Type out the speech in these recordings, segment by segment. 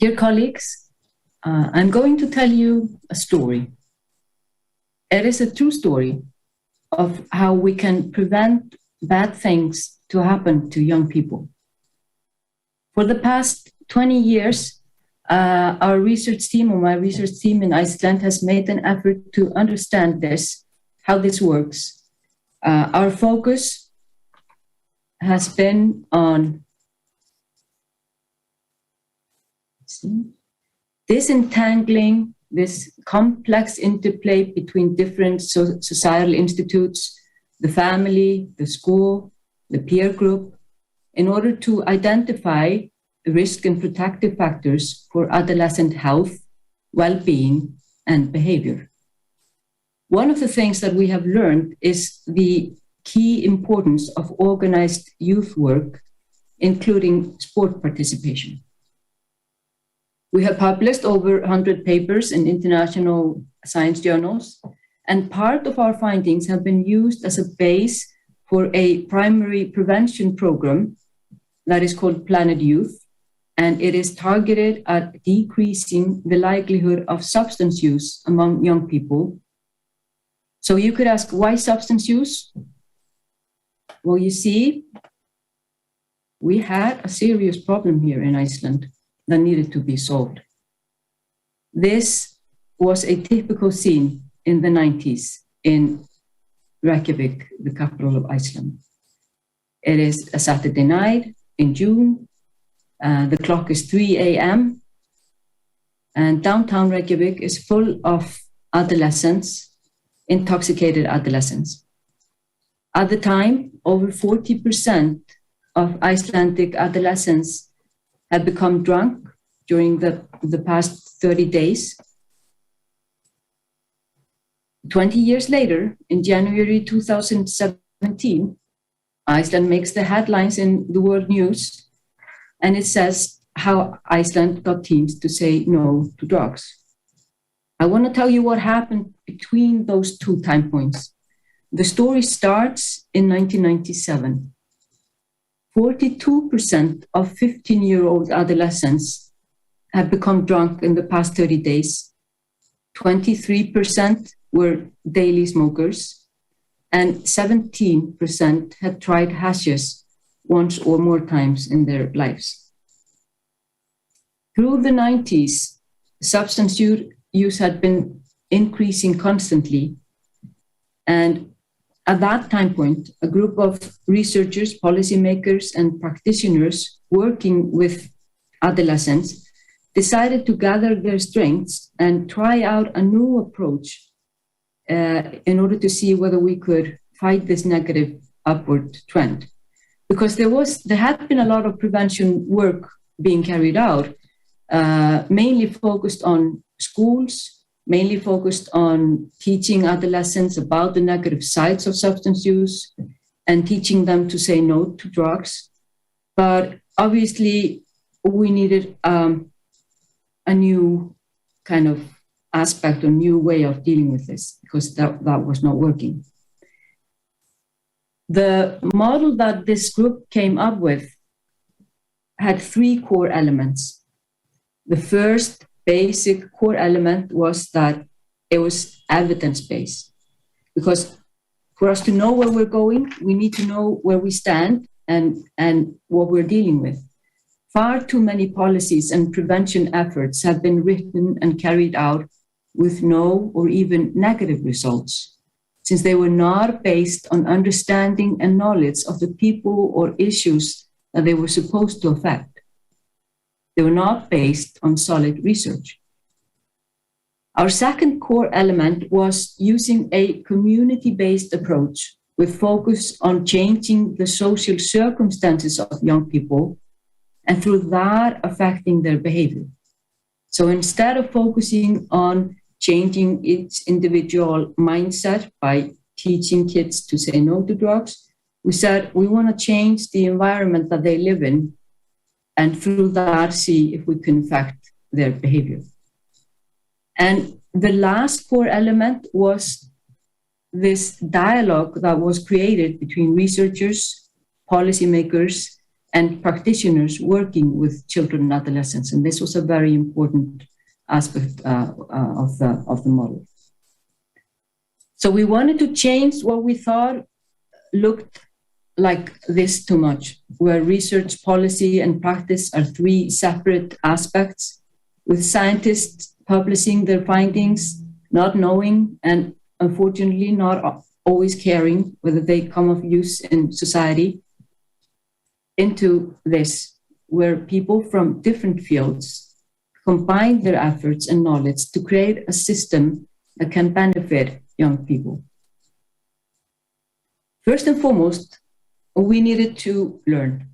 Dear colleagues, I'm going to tell you a story. It is a true story of how we can prevent bad things to happen to young people. For the past 20 years, our research team, or my research team in Iceland, has made an effort to understand this, how this works. Our focus has been on disentangling this complex interplay between different societal institutes, the family, the school, the peer group, in order to identify risk and protective factors for adolescent health, well-being, and behavior. One of the things that we have learned is the key importance of organized youth work, including sport participation. We have published over 100 papers in international science journals, and part of our findings have been used as a base for a primary prevention program that is called Planet Youth, and it is targeted at decreasing the likelihood of substance use among young people. So you could ask, why substance use? Well, you see, we had a serious problem here in Iceland that needed to be solved. This was a typical scene in the 90s in Reykjavik, the capital of Iceland. It is a Saturday night in June. The clock is 3 a.m. and downtown Reykjavik is full of adolescents, intoxicated adolescents. At the time, over 40% of Icelandic adolescents had become drunk during the past 30 days. 20 years later, in January 2017, Iceland makes the headlines in the world news, and it says how Iceland got teens to say no to drugs. I want to tell you what happened between those two time points. The story starts in 1997. 42% of 15-year-old adolescents have become drunk in the past 30 days. 23% were daily smokers, and 17% had tried hashish once or more times in their lives. Through the 90s, substance use had been increasing constantly, and at that time point, a group of researchers, policymakers, and practitioners working with adolescents decided to gather their strengths and try out a new approach in order to see whether we could fight this negative upward trend. Because there had been a lot of prevention work being carried out, mainly focused on schools, mainly focused on teaching adolescents about the negative sides of substance use and teaching them to say no to drugs. But obviously, we needed a new kind of aspect or new way of dealing with this, because that was not working. The model that this group came up with had three core elements. The first basic core element was that it was evidence-based, because for us to know where we're going, we need to know where we stand and what we're dealing with. Far too many policies and prevention efforts have been written and carried out with no or even negative results, since they were not based on understanding and knowledge of the people or issues that they were supposed to affect. They were not based on solid research. Our second core element was using a community-based approach with focus on changing the social circumstances of young people, and through that affecting their behavior. So instead of focusing on changing its individual mindset by teaching kids to say no to drugs, we said we want to change the environment that they live in, and through that see if we can affect their behavior. And the last core element was this dialogue that was created between researchers, policymakers, and practitioners working with children and adolescents. And this was a very important aspect of the model. So we wanted to change what we thought looked like this too much, where research, policy, and practice are three separate aspects, with scientists publishing their findings, not knowing, and unfortunately not always caring whether they come of use in society, into this, where people from different fields combine their efforts and knowledge to create a system that can benefit young people. First and foremost, we needed to learn.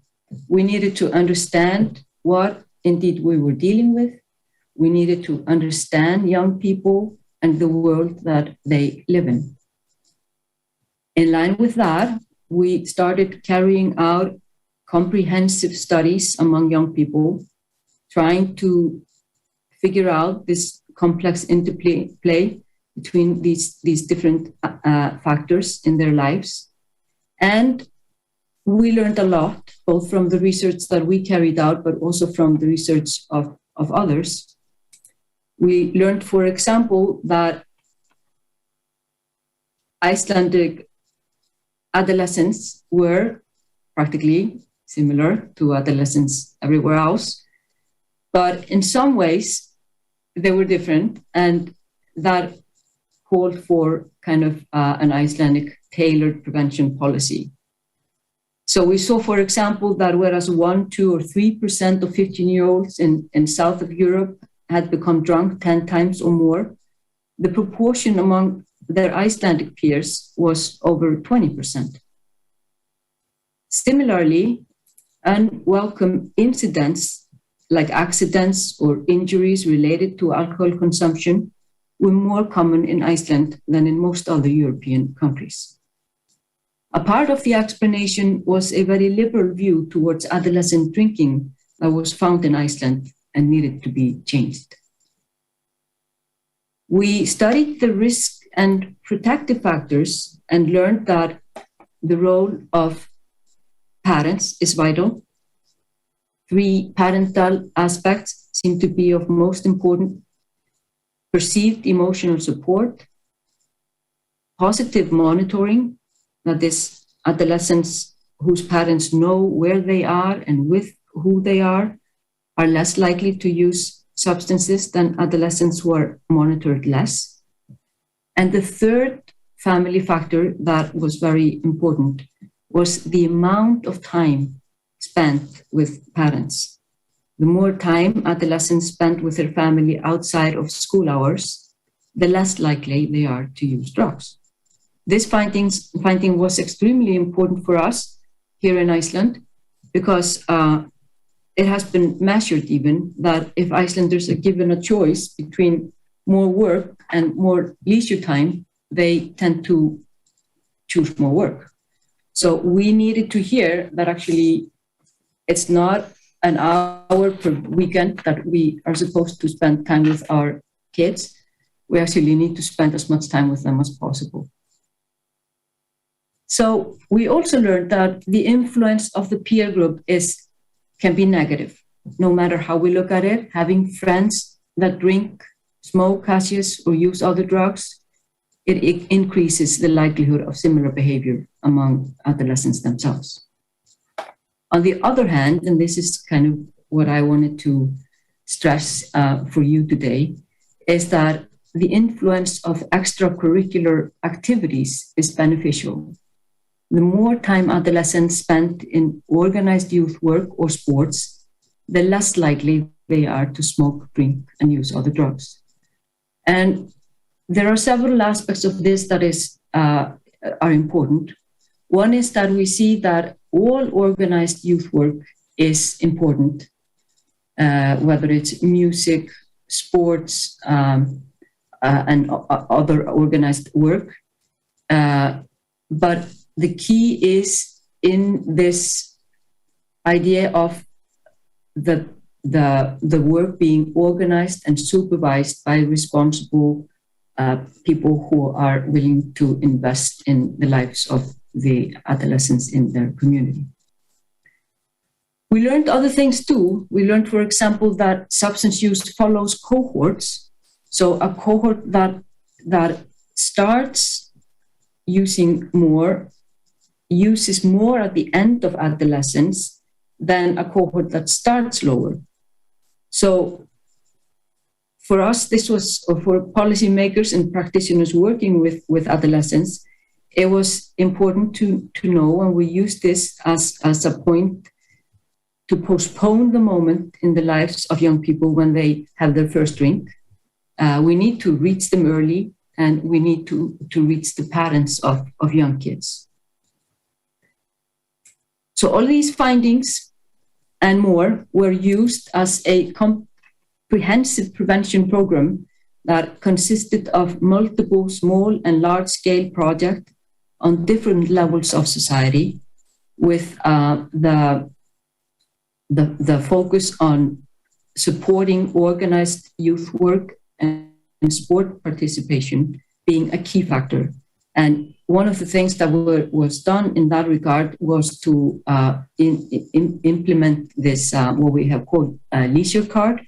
We needed to understand what indeed we were dealing with. We needed to understand young people and the world that they live in. In line with that, we started carrying out comprehensive studies among young people, trying to figure out this complex interplay between these different factors in their lives. And we learned a lot, both from the research that we carried out, but also from the research of others. We learned, for example, that Icelandic adolescents were practically similar to adolescents everywhere else, but in some ways they were different, and that called for kind of an Icelandic tailored prevention policy. So we saw, for example, that whereas 1%, 2%, or 3% of 15-year-olds in south of Europe had become drunk 10 times or more, the proportion among their Icelandic peers was over 20%. Similarly, unwelcome incidents like accidents or injuries related to alcohol consumption were more common in Iceland than in most other European countries. A part of the explanation was a very liberal view towards adolescent drinking that was found in Iceland and needed to be changed. We studied the risk and protective factors and learned that the role of parents is vital. 3 parental aspects seem to be of most important: perceived emotional support, positive monitoring, that is, adolescents whose parents know where they are and with who they are less likely to use substances than adolescents who are monitored less. And the third family factor that was very important was the amount of time spent with parents. The more time adolescents spent with their family outside of school hours, the less likely they are to use drugs. This finding was extremely important for us here in Iceland because it has been measured even that if Icelanders are given a choice between more work and more leisure time, they tend to choose more work. So we needed to hear that actually it's not an hour per weekend that we are supposed to spend time with our kids. We actually need to spend as much time with them as possible. So we also learned that the influence of the peer group can be negative, no matter how we look at it. Having friends that drink, smoke hashish, or use other drugs, it increases the likelihood of similar behavior among adolescents themselves. On the other hand, and this is kind of what I wanted to stress for you today, is that the influence of extracurricular activities is beneficial. The more time adolescents spend in organized youth work or sports, the less likely they are to smoke, drink, and use other drugs. And there are several aspects of this that are important. One is that we see that all organized youth work is important, whether it's music, sports, and other organized work. But the key is in this idea of the work being organized and supervised by responsible people who are willing to invest in the lives of the adolescents in their community. We learned other things too. We learned, for example, that substance use follows cohorts. So a cohort that starts using more, uses more at the end of adolescence than a cohort that starts lower. So for us, this was, or for policymakers and practitioners working with adolescents, it was important to know, and we use this as a point to postpone the moment in the lives of young people when they have their first drink. We need to reach them early, and we need to reach the parents of young kids. So all these findings and more were used as a comprehensive prevention program that consisted of multiple small and large-scale projects on different levels of society, with the focus on supporting organized youth work and sport participation being a key factor. And one of the things that was done in that regard was to implement this, what we have called a leisure card,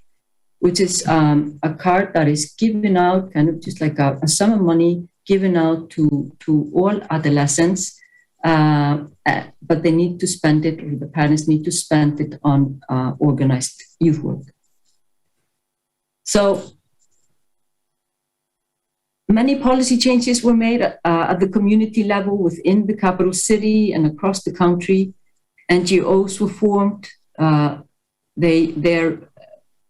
which is a card that is given out, kind of just like a sum of money given out to all adolescents, but they need to spend it, or the parents need to spend it on organized youth work. So many policy changes were made at the community level within the capital city and across the country. NGOs were formed. Their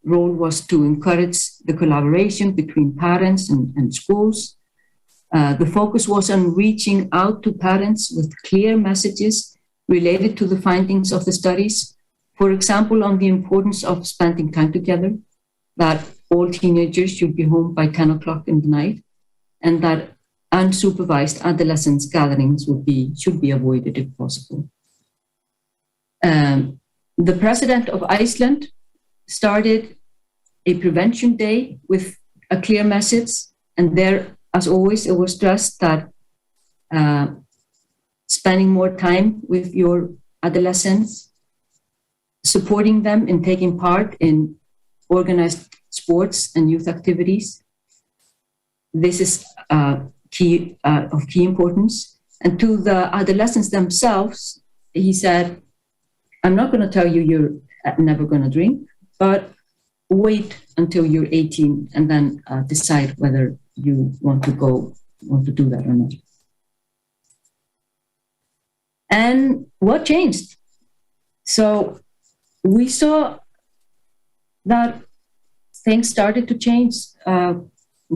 role was to encourage the collaboration between parents and schools. The focus was on reaching out to parents with clear messages related to the findings of the studies. For example, on the importance of spending time together, that all teenagers should be home by 10 o'clock in the night, and that unsupervised adolescents gatherings should be avoided if possible. The president of Iceland started a prevention day with a clear message, and there, as always, it was stressed that spending more time with your adolescents, supporting them in taking part in organized sports and youth activities. This is of key importance. And to the adolescents themselves, he said, I'm not going to tell you you're never going to drink, but wait until you're 18 and then decide whether you want to do that or not. And what changed? So we saw that things started to change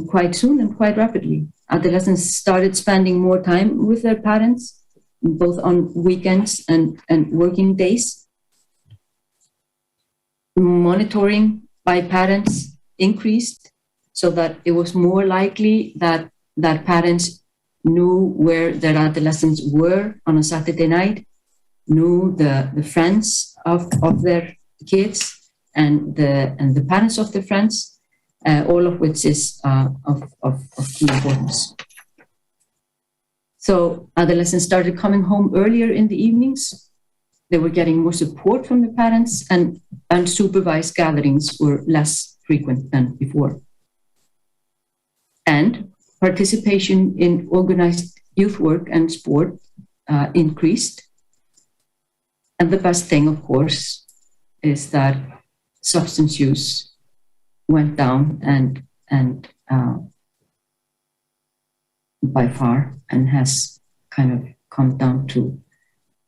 quite soon and quite rapidly. Adolescents started spending more time with their parents, both on weekends and working days. Monitoring by parents increased, so that it was more likely that parents knew where their adolescents were on a Saturday night, knew the friends of their kids and the parents of their friends, all of which is of key importance. So adolescents started coming home earlier in the evenings. They were getting more support from the parents, and unsupervised gatherings were less frequent than before. And participation in organized youth work and sport increased. And the best thing, of course, is that substance use went down and by far, and has kind of come down to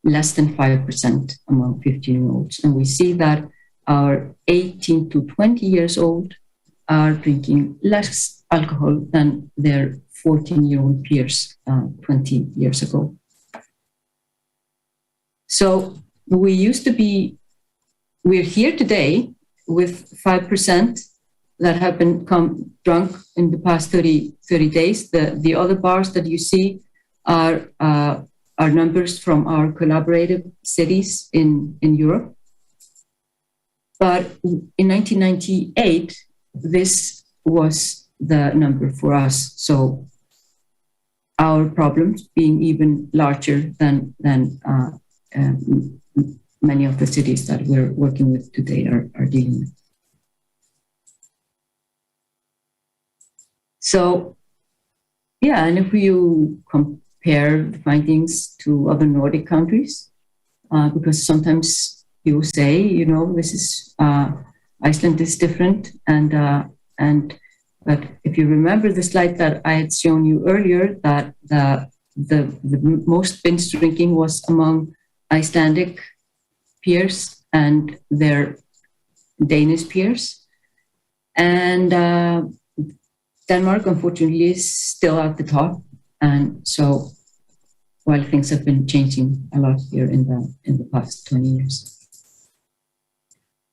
less than 5% among 15-year-olds. And we see that our 18 to 20 years old are drinking less alcohol than their 14-year-old peers 20 years ago. So we're here today with 5% that have become drunk in the past 30 days. The other bars that you see are numbers from our collaborative cities in Europe. But in 1998, this was the number for us. So our problems being even larger than many of the cities that we're working with today are dealing with. So, yeah, and if you compare the findings to other Nordic countries, because sometimes people say, you know, this is Iceland is different, but if you remember the slide that I had shown you earlier, that the most binge drinking was among Icelandic peers and their Danish peers, and Denmark, unfortunately, is still at the top, and so while things have been changing a lot here in the past 20 years.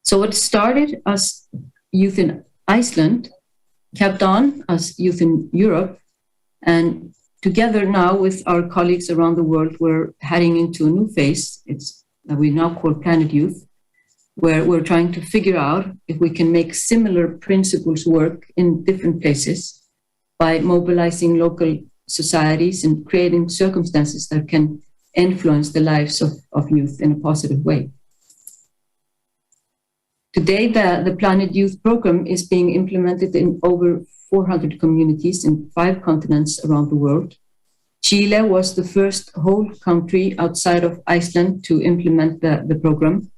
So what started as youth in Iceland kept on as youth in Europe, and together now with our colleagues around the world, we're heading into a new phase. It's that we now call Planet Youth, where we're trying to figure out if we can make similar principles work in different places by mobilizing local societies and creating circumstances that can influence the lives of youth in a positive way. Today, the Planet Youth program is being implemented in over 400 communities in 5 continents around the world. Chile was the first whole country outside of Iceland to implement the program,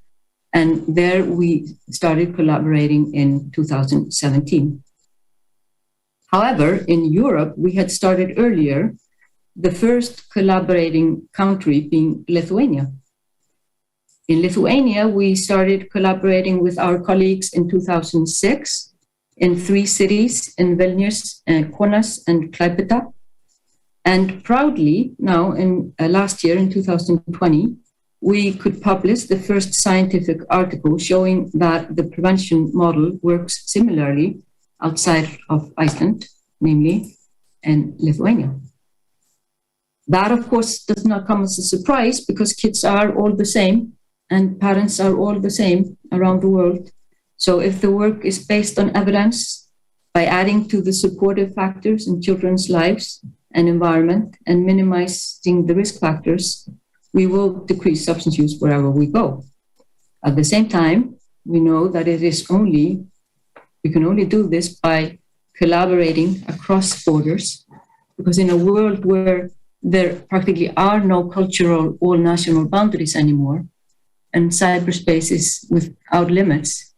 and there we started collaborating in 2017. However, in Europe, we had started earlier, the first collaborating country being Lithuania. In Lithuania, we started collaborating with our colleagues in 2006 in 3 cities, in Vilnius, Kaunas, and Klaipėda. And proudly, now in last year, in 2020, we could publish the first scientific article showing that the prevention model works similarly outside of Iceland, namely in Lithuania. That, of course, does not come as a surprise because kids are all the same and parents are all the same around the world. So if the work is based on evidence, by adding to the supportive factors in children's lives and environment and minimizing the risk factors, we will decrease substance use wherever we go. At the same time, we know that we can only do this by collaborating across borders, because in a world where there practically are no cultural or national boundaries anymore, and cyberspace is without limits,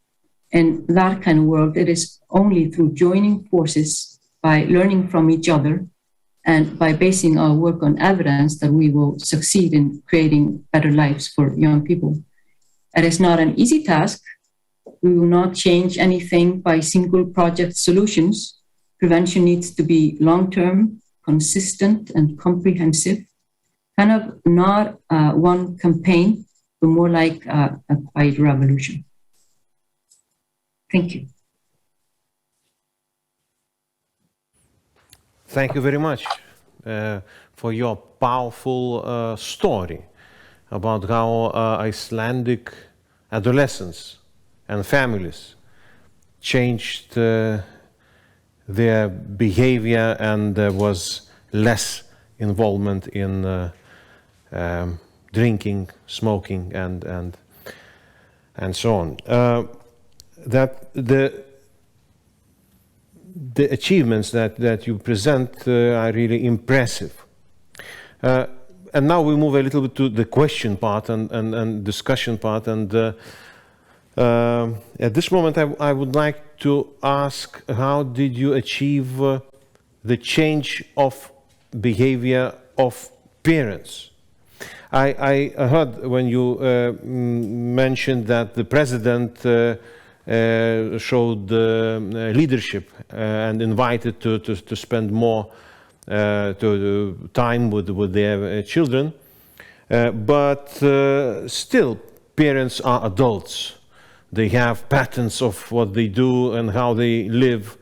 in that kind of world, it is only through joining forces, by learning from each other, and by basing our work on evidence that we will succeed in creating better lives for young people. It is not an easy task. We will not change anything by single project solutions. Prevention needs to be long-term, consistent, and comprehensive. Kind of not one campaign, but more like a quiet revolution. Thank you. Thank you very much for your powerful story about how Icelandic adolescents and families changed their behavior, and there was less involvement in drinking, smoking, and so on. That the achievements that you present are really impressive. And now we move a little bit to the question part and discussion part. And at this moment, I would like to ask, how did you achieve the change of behavior of parents? I heard when you mentioned that the president showed leadership and invited to spend more time with their children, but still parents are adults. They have patterns of what they do and how they live,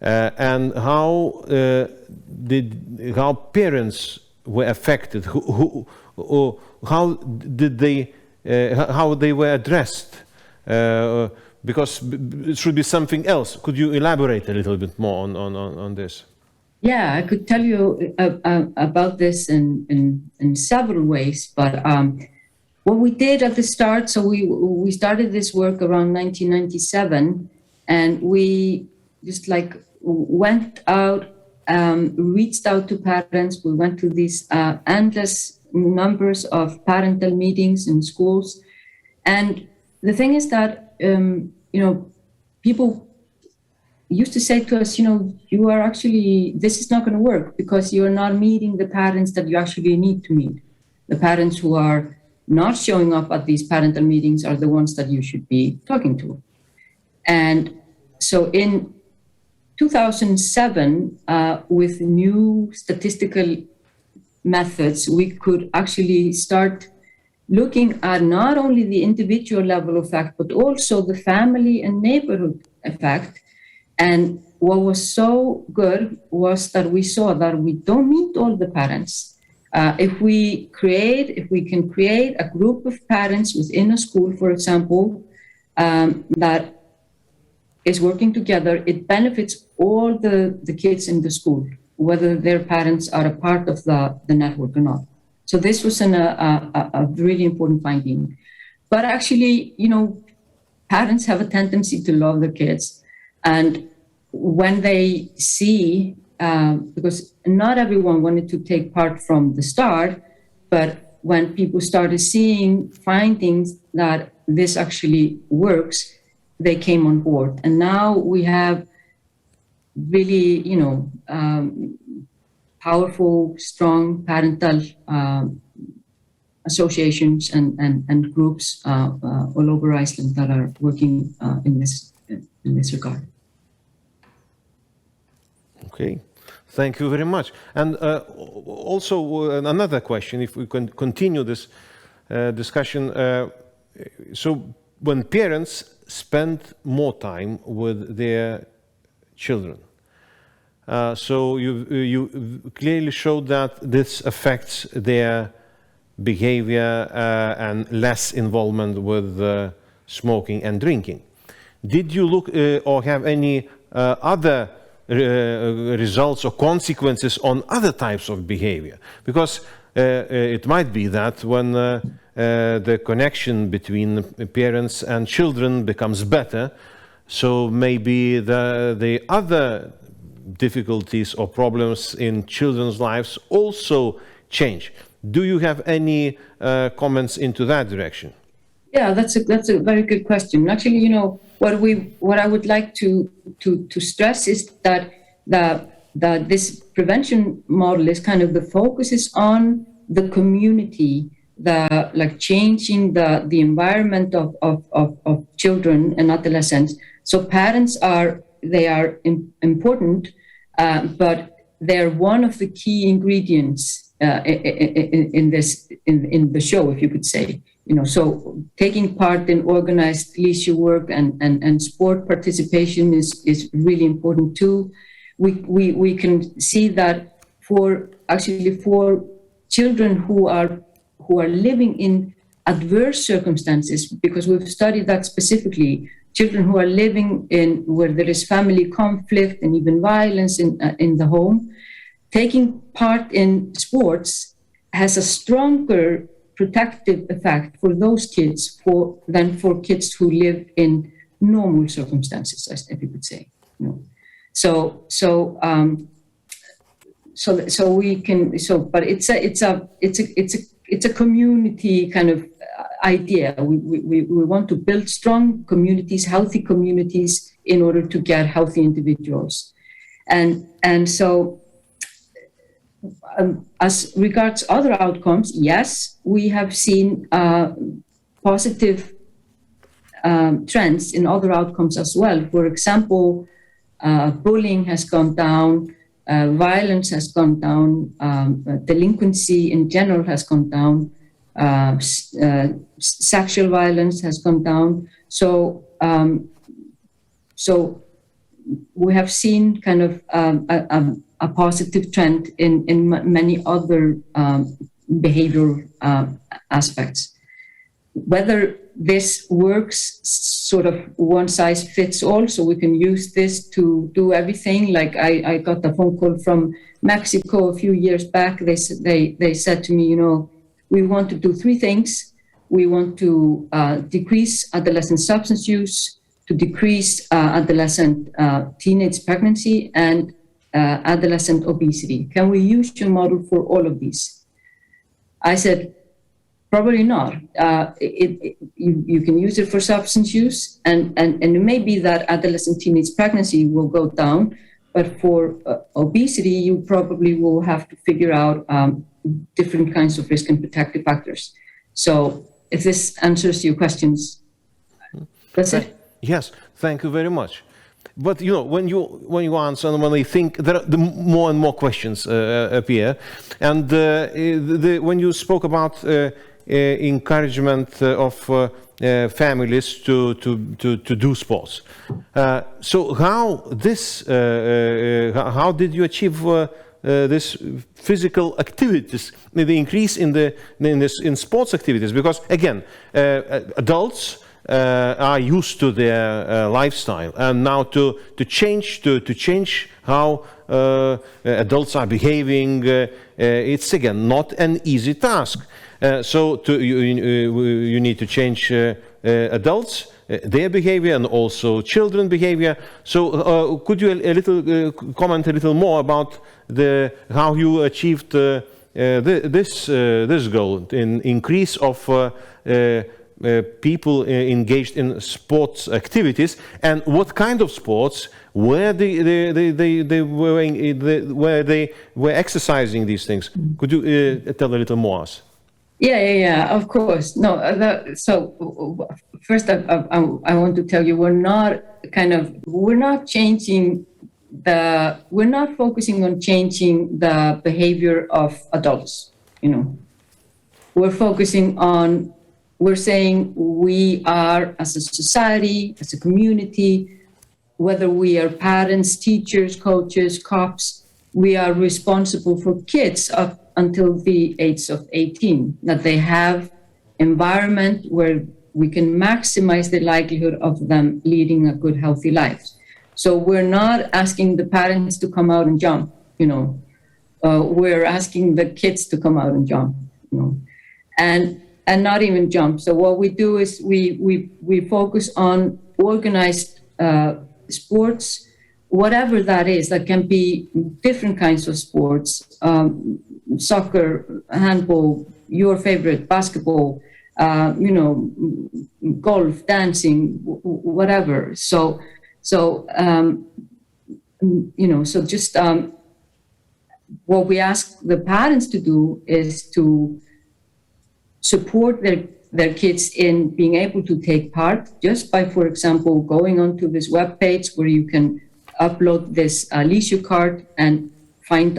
and how parents were affected. How they were addressed? Because it should be something else. Could you elaborate a little bit more on this? Yeah, I could tell you about this in several ways, but what we did at the start, so we started this work around 1997, and we just like went out, reached out to parents. We went to these endless numbers of parental meetings in schools. And the thing is that, people used to say to us, you are actually, this is not going to work because you're not meeting the parents that you actually need to meet. The parents who are not showing up at these parental meetings are the ones that you should be talking to. And so in 2007, with new statistical methods, we could actually start looking at not only the individual level effect, but also the family and neighborhood effect. And what was so good was that we saw that we don't meet all the parents. If we can create a group of parents within a school, for example, that is working together, it benefits all the kids in the school, whether their parents are a part of the network or not. So this was a really important finding. But actually, parents have a tendency to love their kids. And when they see, because not everyone wanted to take part from the start, but when people started seeing findings that this actually works, they came on board. And now we have really, powerful, strong parental associations and groups all over Iceland that are working in this regard. Okay, thank you very much. And also another question, if we can continue this discussion. So when parents spend more time with their children, so you clearly showed that this affects their behavior and less involvement with smoking and drinking. Did you look or have any other results or consequences on other types of behavior? Because it might be that when the connection between parents and children becomes better, so maybe the other difficulties or problems in children's lives also change. Do you have any comments into that direction? Yeah, that's a very good question. Actually, what I would like to stress is that this prevention model is kind of the focus is on the community, changing the environment of children and adolescents. So parents are important, but they're one of the key ingredients in the show, if you could say. So taking part in organized leisure work and sport participation is really important too. We can see that for children who are living in adverse circumstances, because we've studied that specifically, children who are living in where there is family conflict and even violence in the home, taking part in sports has a stronger protective effect for those kids than for kids who live in normal circumstances, as if you could say. So we can. But it's a community kind of idea. We want to build strong communities, healthy communities, in order to get healthy individuals, and so. As regards other outcomes, yes, we have seen positive trends in other outcomes as well. For example, bullying has gone down, violence has gone down, delinquency in general has gone down, sexual violence has gone down. So we have seen kind of a positive trend in many other behavioral aspects. Whether this works sort of one size fits all, so we can use this to do everything. Like I got a phone call from Mexico a few years back. They said to me, we want to do three things. we want to decrease adolescent substance use, to decrease adolescent teenage pregnancy, and adolescent obesity. Can we use your model for all of these? I said, probably not. You can use it for substance use, and it may be that adolescent teenage pregnancy will go down, but for obesity, you probably will have to figure out different kinds of risk and protective factors. So if this answers your questions, that's it. Yes, thank you very much. But when you answer and when I think, there are more and more questions appear. And when you spoke about encouragement of families to do sports, so how did you achieve this physical activities, the increase in sports activities? Because again, adults are used to their lifestyle, and now to change how adults are behaving, it's again not an easy task. So you need to change adults, their behavior, and also children behavior. So could you comment a little more about how you achieved this goal in increase of people engaged in sports activities, and what kind of sports where they were exercising these things? Could you tell a little more us? Yeah, of course. No, so first I want to tell you, we're not focusing on changing the behavior of adults. We're saying we are, as a society, as a community, whether we are parents, teachers, coaches, cops, we are responsible for kids up until the age of 18, that they have environment where we can maximize the likelihood of them leading a good, healthy life. So we're not asking the parents to come out and jump, we're asking the kids to come out and jump, and not even jump. So what we do is we focus on organized sports, whatever that is. That can be different kinds of sports, soccer, handball, your favorite, basketball, golf, dancing, whatever. So just what we ask the parents to do is to support their kids in being able to take part just by, for example, going onto this webpage where you can upload this leisure card and find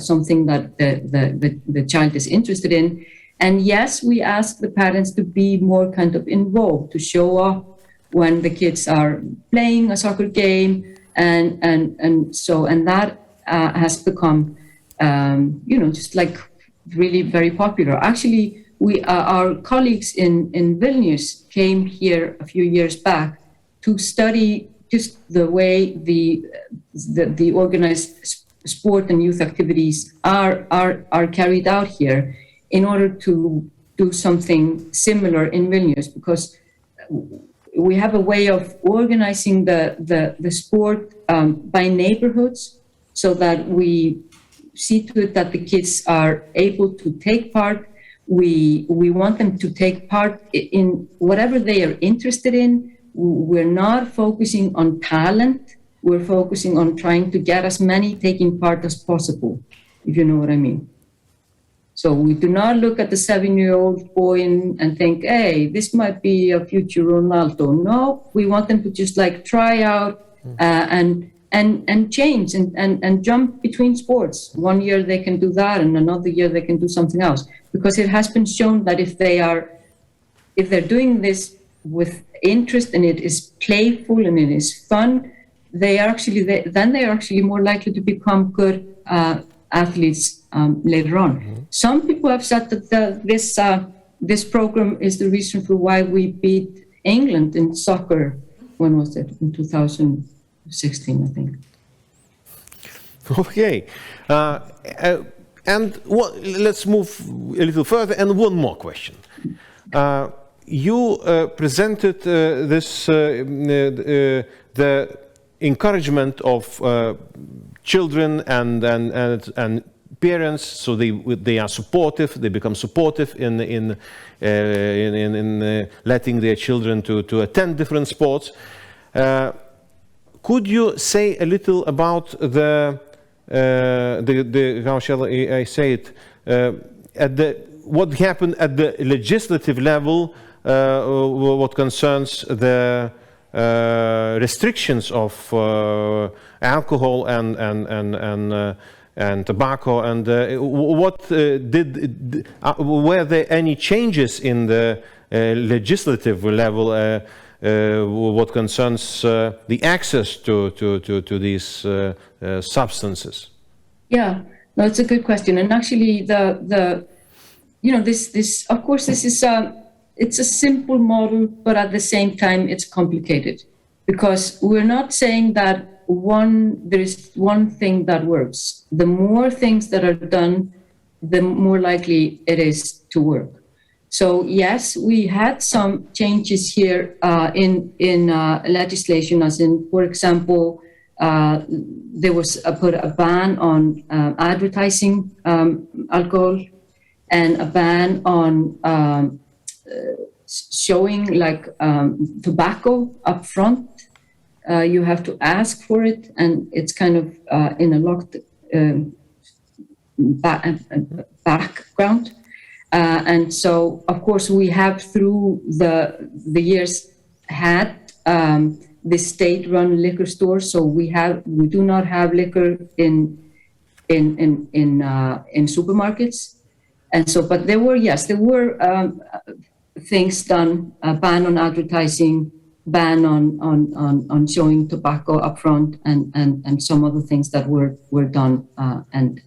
something that the child is interested in. And yes, we ask the parents to be more kind of involved, to show up when the kids are playing a soccer game, and that has become just like really very popular. Actually, our colleagues in Vilnius came here a few years back to study just the way the organized sport and youth activities are carried out here, in order to do something similar in Vilnius, because we have a way of organizing the sport by neighborhoods, so that we see to it that the kids are able to take part. We want them to take part in whatever they are interested in. We're not focusing on talent. We're focusing on trying to get as many taking part as possible, if you know what I mean. So we do not look at the 7-year-old boy and think, hey, this might be a future Ronaldo. No, we want them to just like try out and change and jump between sports. 1 year they can do that, and another year they can do something else. Because it has been shown that if they're doing this with interest and it is playful and it is fun, they are actually more likely to become good athletes later on. Mm-hmm. Some people have said that this program is the reason for why we beat England in soccer. When was it? In 2016, I think. Okay. And let's move a little further. And one more question. You presented the encouragement of children and parents, so they are supportive. They become supportive in letting their children to attend different sports. Could you say a little about the how shall I say it, what happened at the legislative level, what concerns the restrictions of alcohol and tobacco, and were there any changes in the legislative level what concerns the access to these substances? Yeah, no, it's a good question. And actually, this of course, this is it's a simple model, but at the same time, it's complicated, because we're not saying that there is one thing that works. The more things that are done, the more likely it is to work. So yes, we had some changes here in legislation, as in, for example, there was put a ban on advertising alcohol, and a ban on showing tobacco up front. You have to ask for it, and it's kind of in a locked background. And so, of course, we have through the years had this state-run liquor stores. So we do not have liquor in supermarkets, and so. But there were things done: a ban on advertising, ban on showing tobacco up front, and some other things that were done and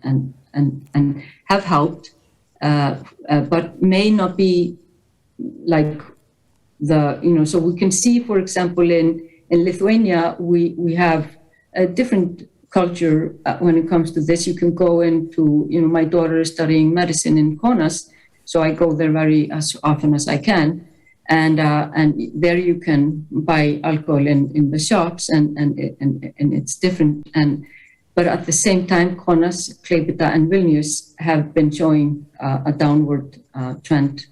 have helped. But may not be like so we can see, for example, in Lithuania, we have a different culture when it comes to this. You can go into, my daughter is studying medicine in Kaunas, so I go there as often as I can. And there you can buy alcohol in the shops, and it's different. But at the same time, Kaunas, Klaipėda, and Vilnius have been showing a downward trend,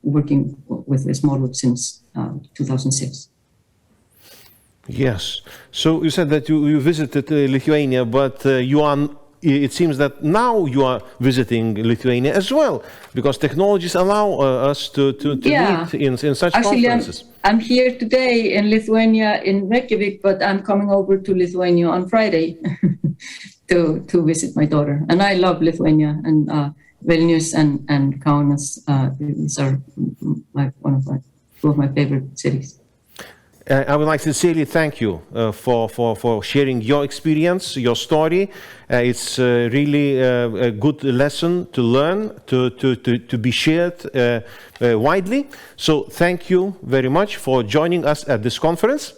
working with this model since 2006. Yes. So you said that you visited Lithuania, but it seems that now you are visiting Lithuania as well, because technologies allow us to meet in such conferences. I'm here today in Lithuania, in Reykjavik, but I'm coming over to Lithuania on Friday to visit my daughter. And I love Lithuania, and Vilnius and Kaunas. These are two of my favorite cities. I would like to sincerely thank you for sharing your experience, your story. It's really a good lesson to learn, to be shared widely. So thank you very much for joining us at this conference.